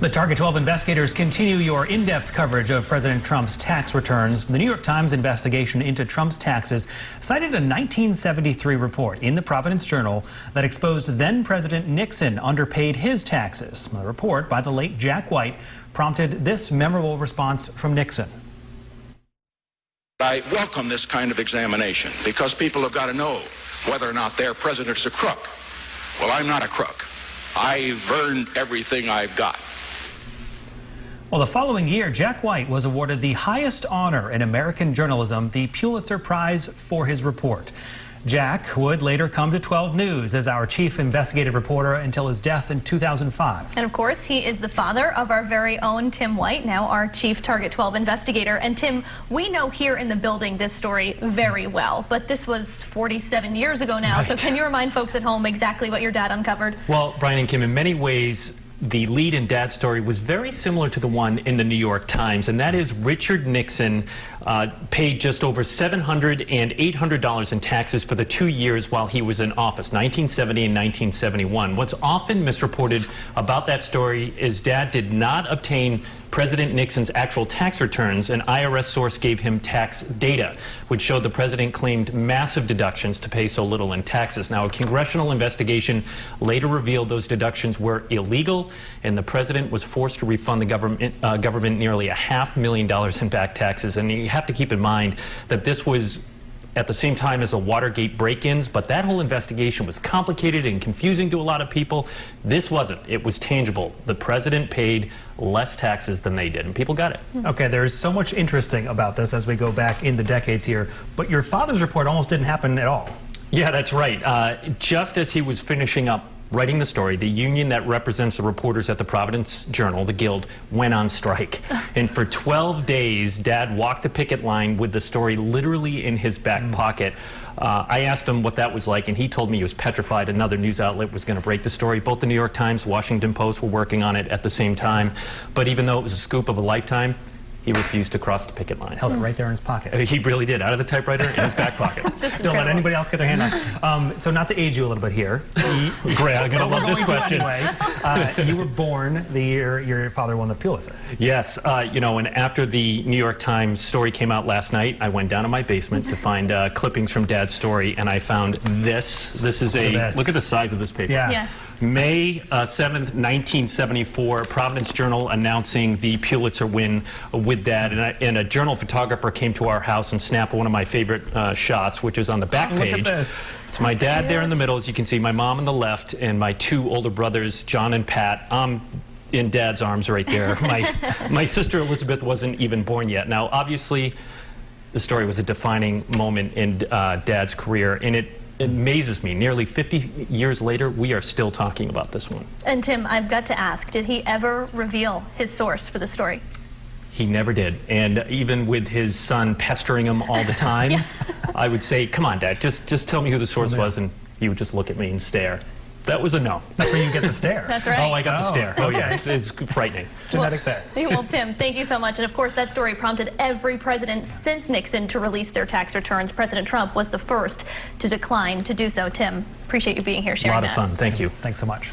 The Target 12 investigators continue your in-depth coverage of President Trump's tax returns. The New York Times investigation into Trump's taxes cited a 1973 report in the Providence Journal that exposed then-President Nixon underpaid his taxes. The report by the late Jack White prompted this memorable response from Nixon. I welcome this kind of examination because people have got to know whether or not their president's a crook. Well, I'm not a crook. I've earned everything I've got. Well, the following year, Jack White was awarded the highest honor in American journalism, the Pulitzer Prize, for his report. Jack would later come to 12 News as our chief investigative reporter until his death in 2005. And of course, he is the father of our very own Tim White, now our chief Target 12 investigator. And Tim, we know here in the building this story very well, but this was 47 years ago now. Right. So can you remind folks at home exactly what your dad uncovered? Well, Brian and Kim, in many ways, the lead in Dad's story was very similar to the one in the New York Times, and that is Richard Nixon paid just over $700 and $800 in taxes for the 2 years while he was in office, 1970 and 1971. What's often misreported about that story is Dad did not obtain President Nixon's actual tax returns. An IRS source gave him tax data, which showed the president claimed massive deductions to pay so little in taxes. Now, a congressional investigation later revealed those deductions were illegal, and the president was forced to refund the government nearly $500,000 in back taxes. And you have to keep in mind that this was at the same time as the Watergate break-ins, but that whole investigation was complicated and confusing to a lot of people. This wasn't. It was tangible. The president paid less taxes than they did, and people got it. Okay, there's so much interesting about this as we go back in the decades here, but your father's report almost didn't happen at all. Yeah, that's right. Just as he was finishing up writing the story, the union that represents the reporters at the Providence Journal, the Guild, went on strike. And for 12 days, Dad walked the picket line with the story literally in his back pocket. I asked him what that was like, and he told me he was petrified another news outlet was going to break the story. Both the New York Times, Washington Post were working on it at the same time. But even though it was a scoop of a lifetime, he refused to cross the picket line. Held it right there in his pocket. He really did, out of the typewriter in his back pocket. Don't let anybody else get their hand on. So not to age you a little bit here. Great, I'm going to love this question. Anyway, you were born the year your father won the Pulitzer. Yes, you know, and after the New York Times story came out last night, I went down to my basement to find clippings from Dad's story, and I found this. This is look at the size of this paper. Yeah. May 7th, 1974, Providence Journal announcing the Pulitzer win with Dad, and a journal photographer came to our house and snapped one of my favorite shots, which is on the back page. Look at this. It's my dad there in the middle, as you can see, my mom on the left, and my two older brothers, John and Pat. In Dad's arms right there. My sister Elizabeth wasn't even born yet. Now, obviously, the story was a defining moment in Dad's career, and it amazes me. Nearly 50 years later, we are still talking about this one. And Tim, I've got to ask, did he ever reveal his source for the story? He never did. And even with his son pestering him all the time, I would say, come on, Dad, just tell me who the source was, and he would just look at me and stare. That was a no. That's where you get the stare. That's right. Oh, I got the stare. Oh, yes. It's frightening. Genetic there. Well, Tim, thank you so much. And of course, that story prompted every president since Nixon to release their tax returns. President Trump was the first to decline to do so. Tim, appreciate you being here sharing that. A lot of fun. Thank you. Thanks so much.